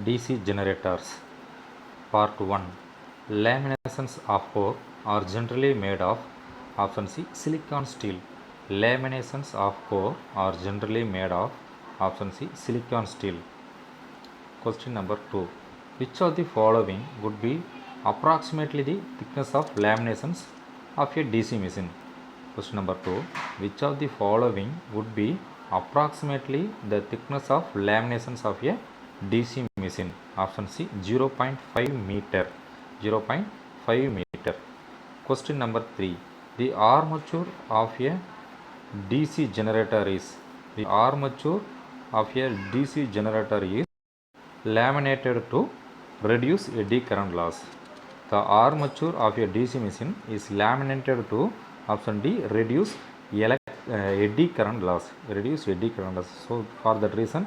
DC generators. Part 1. Laminations of core are generally made of option C silicon steel. Laminations of core are generally made of option C silicon steel. Question number 2. Which of the following would be approximately the thickness of laminations of a DC machine? Question number 2. Which of the following would be approximately the thickness of laminations of a DC machine? Option C 0.5 meter. 0.5 meter. Question number 3. The armature of a DC generator is laminated to reduce eddy current loss. The armature of a DC machine is laminated to option D reduce eddy current loss. So for that reason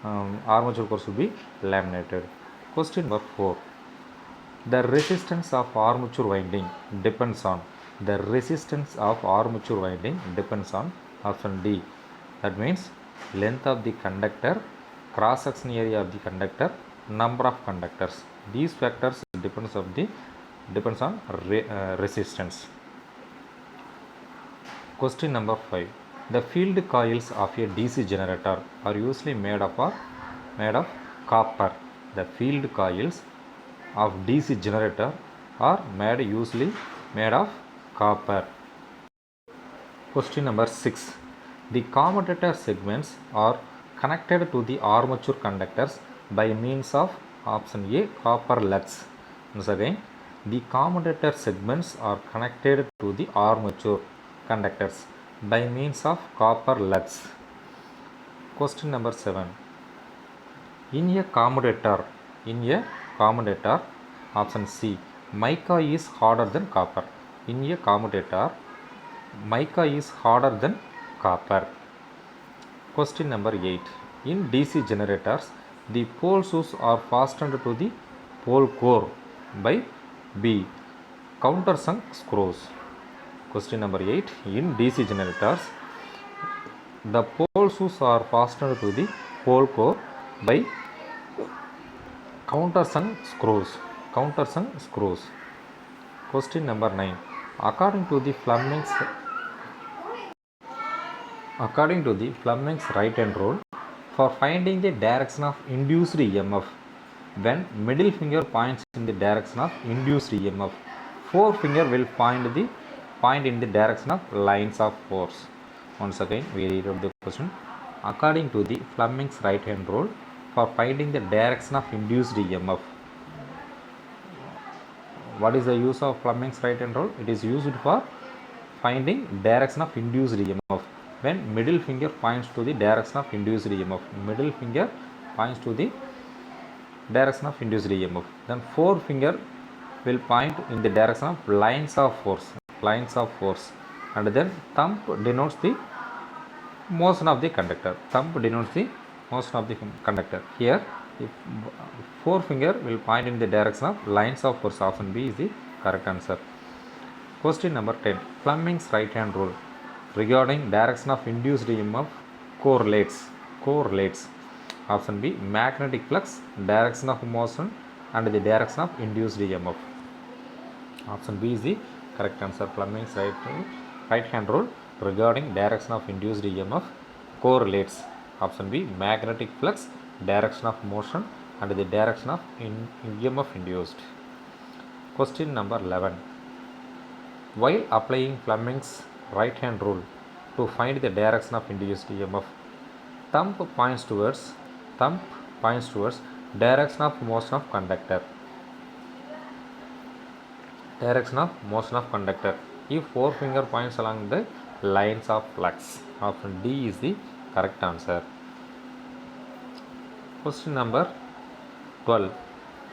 armature core should be laminated. Question number 4. The resistance of armature winding depends on option D. That means length of the conductor, cross section area of the conductor, number of conductors. These factors depends on resistance. Question number 5. The field coils of a DC generator are usually made of copper. The field coils of DC generator are usually made of copper. Question number 6. The commutator segments are connected to the armature conductors by means of option A copper lugs. Once again, the commutator segments are connected to the armature conductors by means of copper lugs. Question number 7. In a commutator, option C, mica is harder than copper. In a commutator, mica is harder than copper. Question number 8. In DC generators, the pole shoes are fastened to the pole core by B countersunk screws. Question number 8. In DC generators, the pole shoes are fastened to the pole core by countersunk screws. Question number 9. According to the Fleming's right-hand rule, for finding the direction of induced EMF, when middle finger points in the direction of induced EMF, forefinger will point in the direction of lines of force. Once again, we read out the question. According to the Fleming's right-hand rule, for finding the direction of induced EMF, what is the use of Fleming's right-hand rule? It is used for finding direction of induced EMF. When middle finger points to the direction of induced EMF, then forefinger will point in the direction of lines of force, and then thumb denotes the motion of the conductor. Here, the forefinger will point in the direction of lines of force. Option B is the correct answer. Question number 10. Fleming's right-hand rule regarding direction of induced EMF correlates. Option B, magnetic flux, direction of motion, and the direction of induced EMF. Option B is the correct answer. Fleming's right-hand rule regarding direction of induced EMF correlates. Option B, magnetic flux, direction of motion, and the direction of EMF induced. Question number 11. While applying Fleming's right-hand rule to find the direction of induced EMF, thumb points towards direction of motion of conductor. If forefinger points along the lines of flux. Option D is the correct answer. Question number 12.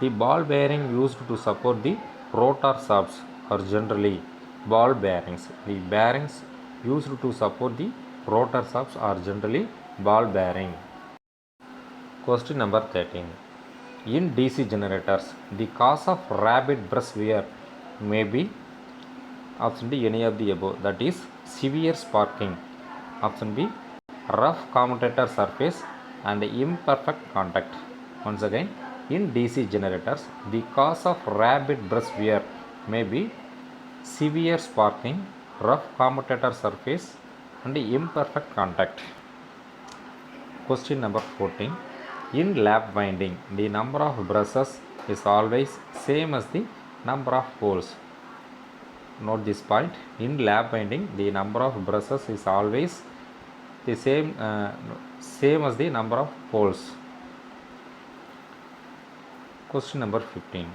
The ball bearing used to support the rotor shafts are generally ball bearings. The bearings used to support the rotor shafts are generally ball bearing. Question number 13. In DC generators, the cause of rapid brush wear may be option D, any of the above, that is severe sparking. Option B, rough commutator surface and imperfect contact. Once again, In DC generators, the cause of rapid brush wear may be severe sparking, rough commutator surface, and imperfect contact. Question number 14. In lap winding, the number of brushes is always same as the number of poles. Note this point. In lap winding, the number of brushes is always the same as the number of poles. Question number 15.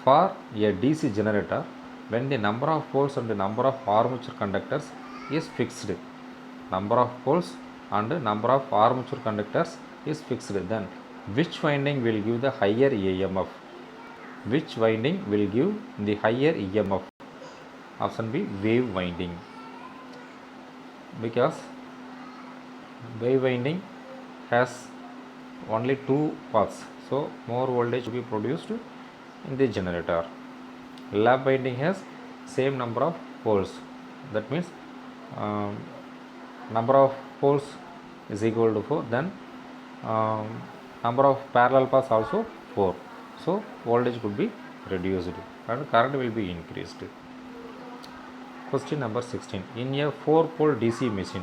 For a DC generator, when the number of poles and the number of armature conductors is fixed, number of poles and number of armature conductors is fixed, then which winding will give the higher EMF? Which winding will give the higher EMF? Option B, wave winding, because wave winding has only two paths, so more voltage will be produced in the generator. Lap winding has same number of poles, that means number of poles is equal to 4, then number of parallel paths also 4, so voltage could be reduced and current will be increased. Question number 16. In a 4-pole DC machine,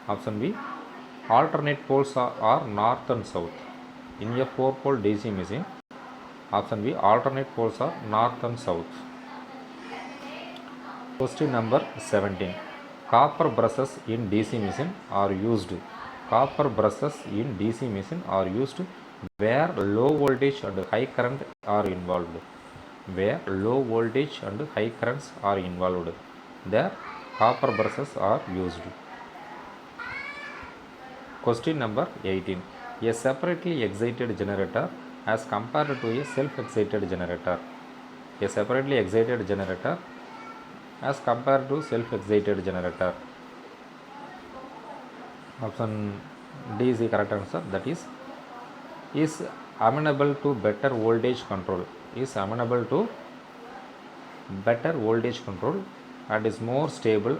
option B, alternate poles are north and south. In a 4-pole DC machine, option B, alternate poles are north and south. Question number 17. Copper brushes in DC machine are used. Copper brushes in DC machine are used where low voltage and high current are involved. Where low voltage and high currents are involved, there copper brushes are used. Question number 18. A separately excited generator as compared to a self-excited generator. A separately excited generator as compared to self-excited generator. Option D is the correct answer, that is amenable to better voltage control, and is more stable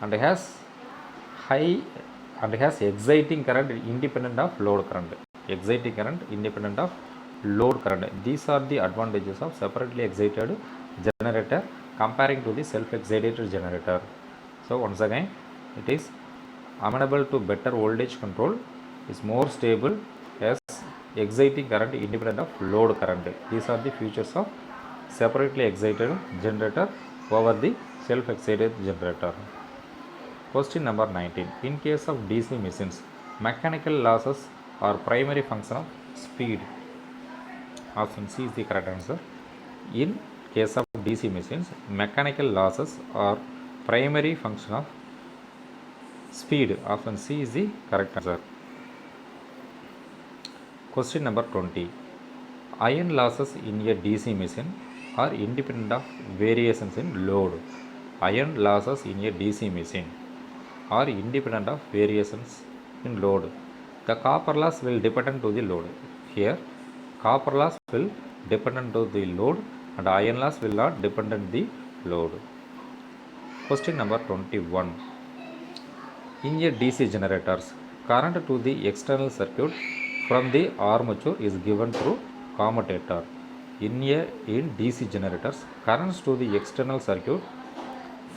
and has exciting current independent of load current. These are the advantages of separately excited generator comparing to the self-excited generator. So once again, it is amenable to better voltage control, is more stable, has exciting current independent of load current. These are the features of separately excited generator over the self-excited generator. Question number 19. In case of DC machines, mechanical losses are primary function of speed. Option C is the correct answer. In case of DC machines, mechanical losses are primary function of speed. Option C is the correct answer. Question number 20. Iron losses in a DC machine are independent of variations in load. Iron losses in a DC machine are independent of variations in load. The copper loss will depend to the load. Here, copper loss will depend to the load and iron loss will not depend on the load. Question number 21. In a DC generators, current to the external circuit from the armature is given through commutator. In DC generators, currents to the external circuit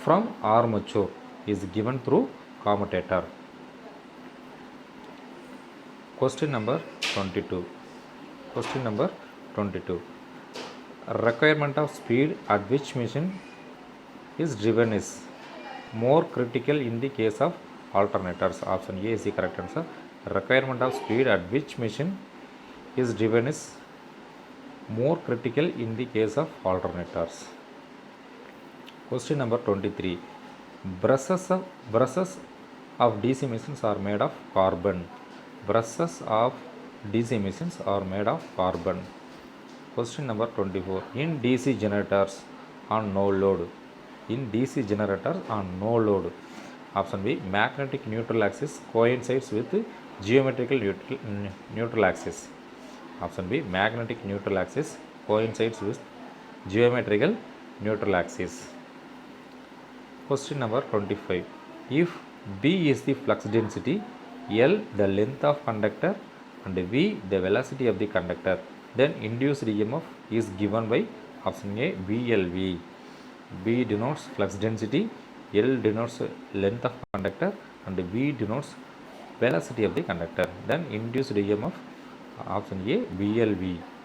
from armature is given through commutator. Question number 22. Requirement of speed at which machine is driven is more critical in the case of alternators. Option A is the correct answer. Requirement of speed at which machine is driven is more critical in the case of alternators. Question number 23. Brushes of DC machines are made of carbon. Brushes of DC machines are made of carbon. Question number 24. In DC generators on no load. Option B, magnetic neutral axis coincides with geometrical neutral axis. Option B, magnetic neutral axis coincides with geometrical neutral axis. Question number 25. If B is the flux density, L the length of conductor and V the velocity of the conductor. Then induced EMF is given by option A VLV. B denotes flux density, L denotes length of conductor, and V denotes velocity of the conductor. Then induced EMF option A VLV.